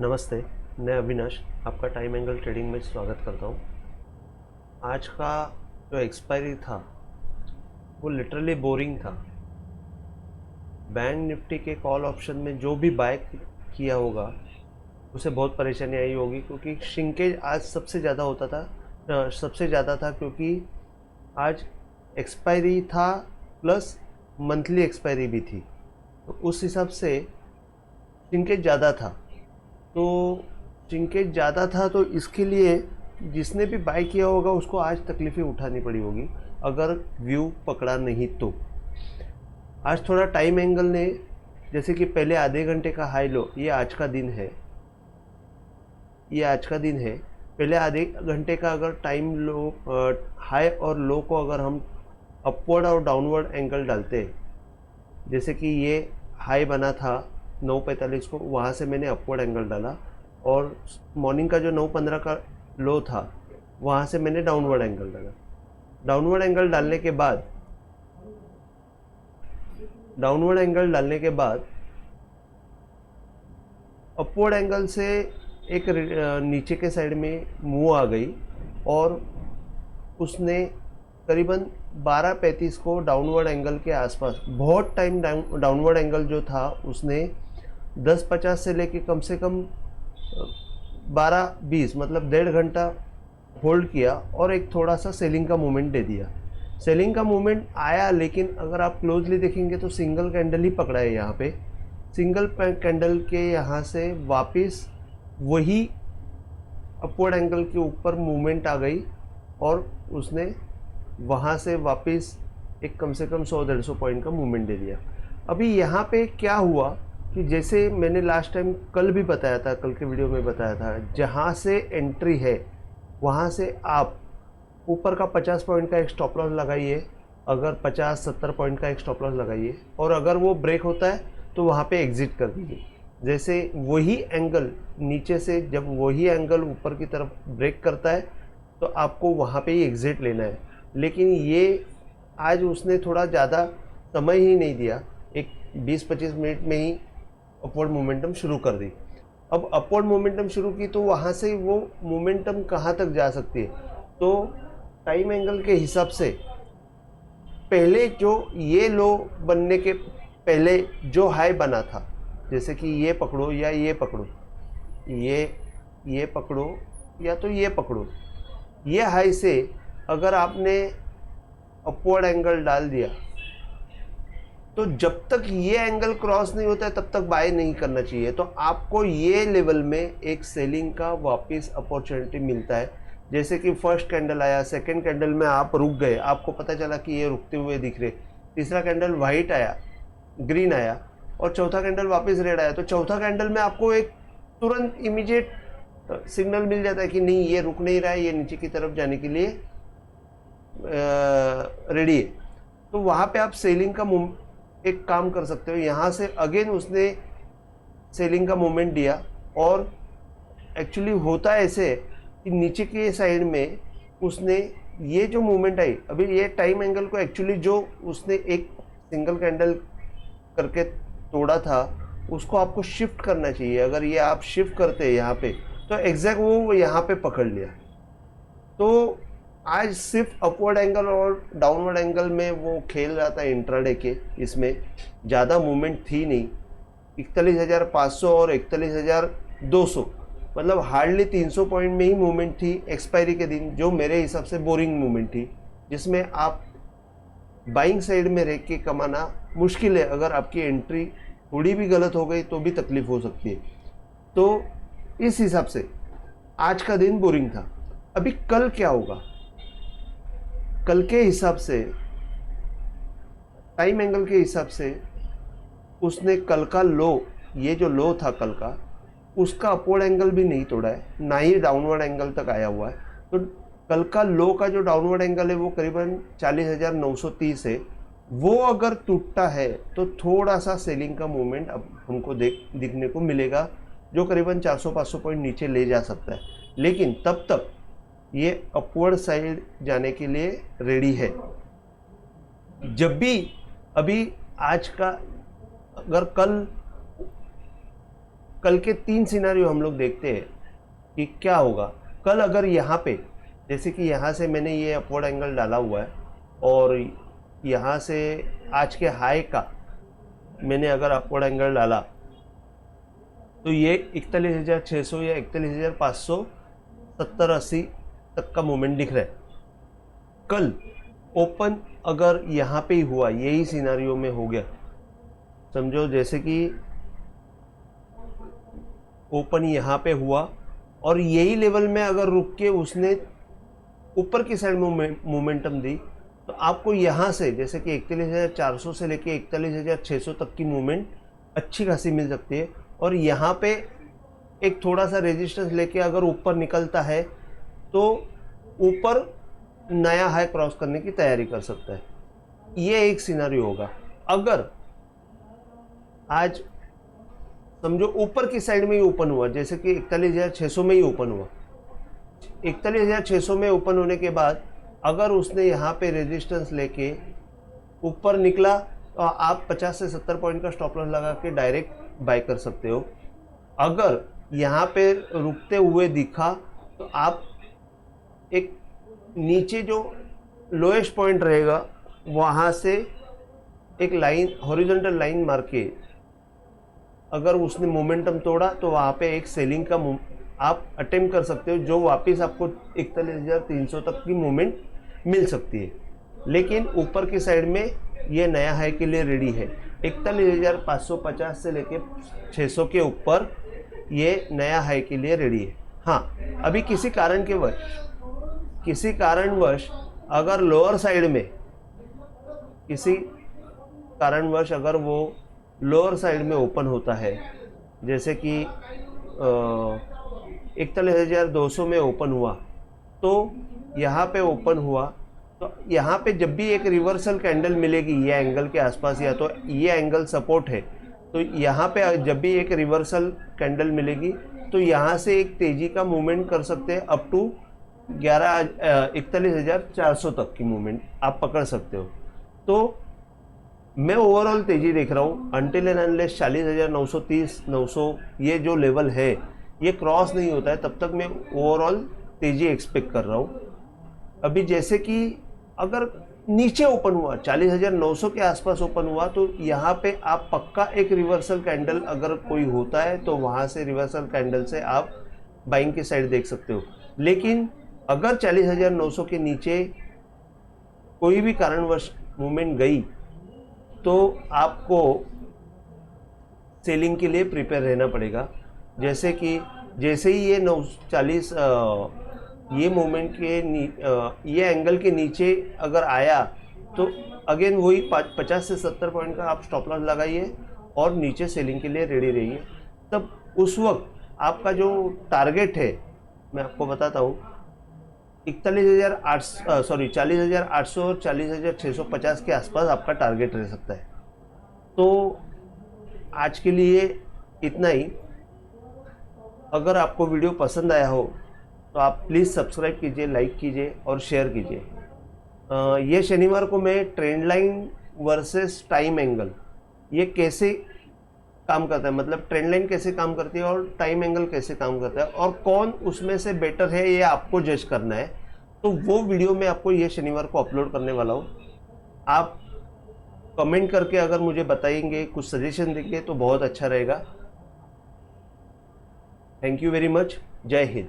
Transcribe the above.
नमस्ते, मैं अविनाश आपका टाइम एंगल ट्रेडिंग में स्वागत करता हूँ। आज का जो एक्सपायरी था वो लिटरली बोरिंग था। बैंक निफ्टी के कॉल ऑप्शन में जो भी बाय किया होगा उसे बहुत परेशानी आई होगी, क्योंकि श्रिंकेज आज सबसे ज़्यादा होता था, सबसे ज़्यादा था, क्योंकि आज एक्सपायरी था प्लस मंथली एक्सपायरी भी थी, तो उस हिसाब से श्रिंकेज ज़्यादा था। तो श्रिंकेज ज़्यादा था तो इसके लिए जिसने भी बाय किया होगा उसको आज तकलीफ़ें उठानी पड़ी होगी अगर व्यू पकड़ा नहीं तो। आज थोड़ा टाइम एंगल ने, जैसे कि पहले आधे घंटे का हाई लो, ये आज का दिन है, ये आज का दिन है। पहले आधे घंटे का अगर टाइम लो, हाई और लो को अगर हम अपवर्ड और डाउनवर्ड एंगल डालते, जैसे कि ये हाई बना था 9:45 को, वहाँ से मैंने अपवर्ड एंगल डाला, और मॉर्निंग का जो 9:15 का लो था वहाँ से मैंने डाउनवर्ड एंगल डाला। डाउनवर्ड एंगल डालने के बाद अपवर्ड एंगल से एक नीचे के साइड में मूव आ गई, और उसने करीबन 12:35 को डाउनवर्ड एंगल के आसपास, बहुत टाइम डाउनवर्ड एंगल जो था उसने 10:50 से लेके कम से कम 12:20 मतलब 1.5 घंटा होल्ड किया, और एक थोड़ा सा सेलिंग का मूवमेंट दे दिया। सेलिंग का मूवमेंट आया, लेकिन अगर आप क्लोजली देखेंगे तो सिंगल कैंडल ही पकड़ा है यहाँ पे। सिंगल कैंडल के यहाँ से वापस वही अपवर्ड एंगल के ऊपर मूवमेंट आ गई, और उसने वहाँ से वापस एक कम से कम 100-150 पॉइंट का मूवमेंट दे दिया। अभी यहाँ पे क्या हुआ कि जैसे मैंने लास्ट टाइम कल भी बताया था, कल के वीडियो में बताया था, जहाँ से एंट्री है वहाँ से आप ऊपर का 50 पॉइंट का एक स्टॉप लॉस लगाइए, अगर 50-70 पॉइंट का एक स्टॉप लॉस लगाइए, और अगर वो ब्रेक होता है तो वहाँ पे एग्जिट कर दीजिए। जैसे वही एंगल नीचे से, जब वही एंगल ऊपर की तरफ ब्रेक करता है तो आपको वहाँ पे ही एग्जिट लेना है। लेकिन ये आज उसने थोड़ा ज़्यादा समय ही नहीं दिया, एक 20-25 मिनट में ही अपवर्ड मोमेंटम शुरू कर दी। अब अपवर्ड मोमेंटम शुरू की तो वहाँ से वो मोमेंटम कहाँ तक जा सकती है, तो टाइम एंगल के हिसाब से पहले जो ये लो बनने के पहले जो हाई बना था, जैसे कि ये पकड़ो या ये पकड़ो, ये पकड़ो या तो ये पकड़ो, ये हाई से अगर आपने अपवर्ड एंगल डाल दिया तो जब तक ये एंगल क्रॉस नहीं होता है तब तक बाय नहीं करना चाहिए। तो आपको ये लेवल में एक सेलिंग का वापस अपॉर्चुनिटी मिलता है। जैसे कि फर्स्ट कैंडल आया, सेकंड कैंडल में आप रुक गए, आपको पता चला कि ये रुकते हुए दिख रहे, तीसरा कैंडल वाइट आया, ग्रीन आया, और चौथा कैंडल वापस रेड आया, तो चौथा कैंडल में आपको एक तुरंत इमीडिएट सिग्नल मिल जाता है कि नहीं, ये रुक नहीं रहा है, ये नीचे की तरफ जाने के लिए रेडी है। तो वहाँ पे आप सेलिंग का एक काम कर सकते हो। यहाँ से अगेन उसने सेलिंग का मोमेंट दिया, और एक्चुअली होता ऐसे कि नीचे के साइड में उसने ये जो मूवमेंट आई, अभी ये टाइम एंगल को एक्चुअली जो उसने एक सिंगल कैंडल करके तोड़ा था उसको आपको शिफ्ट करना चाहिए। अगर ये आप शिफ्ट करते हैं यहाँ पे तो एग्जैक्ट वो यहाँ पे पकड़ लिया। तो आज सिर्फ अपवर्ड एंगल और डाउनवर्ड एंगल में वो खेल रहा था इंट्राडे के, इसमें ज़्यादा मूवमेंट थी नहीं। 41,500 और 41,200 मतलब हार्डली 300 पॉइंट में ही मूवमेंट थी एक्सपायरी के दिन, जो मेरे हिसाब से बोरिंग मूवमेंट थी, जिसमें आप बाइंग साइड में रह के कमाना मुश्किल है। अगर आपकी एंट्री थोड़ी भी गलत हो गई तो भी तकलीफ हो सकती है। तो इस हिसाब से आज का दिन बोरिंग था। अभी कल क्या होगा, कल के हिसाब से, टाइम एंगल के हिसाब से उसने कल का लो, ये जो लो था कल का, उसका अपवर्ड एंगल भी नहीं तोड़ा है, ना ही डाउनवर्ड एंगल तक आया हुआ है। तो कल का लो का जो डाउनवर्ड एंगल है वो करीबन 40,930 है। वो अगर टूटता है तो थोड़ा सा सेलिंग का मूवमेंट अब हमको दिखने को मिलेगा, जो करीबन 400-500 पॉइंट नीचे ले जा सकता है। लेकिन तब तक ये अपवर्ड साइड जाने के लिए रेडी है। जब भी अभी आज का, अगर कल कल के 3 सिनारियो हम लोग देखते हैं कि क्या होगा। कल अगर यहाँ पे जैसे कि यहाँ से मैंने ये अपवर्ड एंगल डाला हुआ है और यहाँ से आज के हाई का मैंने अगर अपवर्ड एंगल डाला तो ये 41,600 या 41,500 70-80 तक का मूवमेंट दिख रहा है। कल ओपन अगर यहाँ पे ही हुआ, यही सिनारियो में हो गया, समझो जैसे कि ओपन यहाँ पे हुआ और यही लेवल में अगर रुक के उसने ऊपर की साइड मोमेंटम दी तो आपको यहाँ से जैसे कि 41,400 से लेके 41,600 तक की मूवमेंट अच्छी खासी मिल सकती है। और यहाँ पे एक थोड़ा सा रेजिस्टेंस लेके अगर ऊपर निकलता है तो ऊपर नया हाई क्रॉस करने की तैयारी कर सकता है। ये एक सिनारियो होगा। अगर आज समझो ऊपर की साइड में ही ओपन हुआ, जैसे कि 41,600 में ही ओपन हुआ, 41,600 में ओपन होने के बाद अगर उसने यहाँ पे रेजिस्टेंस लेके ऊपर निकला तो आप 50 से 70 पॉइंट का स्टॉप लॉस लगा के डायरेक्ट बाय कर सकते हो। अगर यहाँ पे रुकते हुए दिखा तो आप एक नीचे जो लोएस्ट पॉइंट रहेगा वहाँ से एक लाइन, हॉरिजॉन्टल लाइन मार के अगर उसने मोमेंटम तोड़ा तो वहाँ पे एक सेलिंग का आप अटेम्प्ट कर सकते हो, जो वापस आपको 41,300 तक की मूवमेंट मिल सकती है। लेकिन ऊपर की साइड में ये नया हाई के लिए रेडी है। 41,550 से लेके 600 के ऊपर ये नया हाई के लिए रेडी है। हाँ, अभी किसी कारणवश अगर लोअर साइड में किसी कारणवश अगर वो लोअर साइड में ओपन होता है, जैसे कि 41,200 में ओपन हुआ तो यहाँ पे ओपन हुआ तो यहाँ पे जब भी एक रिवर्सल कैंडल मिलेगी ये एंगल के आसपास, या तो ये एंगल सपोर्ट है, तो यहाँ पे जब भी एक रिवर्सल कैंडल मिलेगी तो यहाँ से एक तेजी का मूवमेंट कर सकते हैं अप टू 41,400 तक की मूवमेंट आप पकड़ सकते हो। तो मैं ओवरऑल तेजी देख रहा हूँ अनटिल एंड अनलेस 40,930 900 ये जो लेवल है ये क्रॉस नहीं होता है, तब तक मैं ओवरऑल तेजी एक्सपेक्ट कर रहा हूँ। अभी जैसे कि अगर नीचे ओपन हुआ 40,900 के आसपास ओपन हुआ तो यहाँ पे आप पक्का एक रिवर्सल कैंडल अगर कोई होता है तो वहाँ से रिवर्सल कैंडल से आप बाइंग की साइड देख सकते हो। लेकिन अगर 40,900 के नीचे कोई भी कारणवश मूवमेंट गई तो आपको सेलिंग के लिए प्रिपेयर रहना पड़ेगा। जैसे ही ये 940 ये मूवमेंट के ये एंगल के नीचे अगर आया तो अगेन वही 50 से 70 पॉइंट का आप स्टॉप लॉस लगाइए और नीचे सेलिंग के लिए रेडी रहिए। तब उस वक्त आपका जो टारगेट है मैं आपको बताता हूँ, 40,800 और 40,650 के आसपास आपका टारगेट रह सकता है। तो आज के लिए इतना ही। अगर आपको वीडियो पसंद आया हो तो आप प्लीज़ सब्सक्राइब कीजिए, लाइक कीजिए और शेयर कीजिए। ये शनिवार को मैं trend line versus time angle ये कैसे काम करता है, मतलब ट्रेंड लाइन कैसे काम करती है और टाइम एंगल कैसे काम करता है और कौन उसमें से बेटर है ये आपको जज करना है, तो वो वीडियो मैं आपको ये शनिवार को अपलोड करने वाला हूँ। आप कमेंट करके अगर मुझे बताएंगे, कुछ सजेशन देंगे तो बहुत अच्छा रहेगा। Thank you very much. जय हिंद।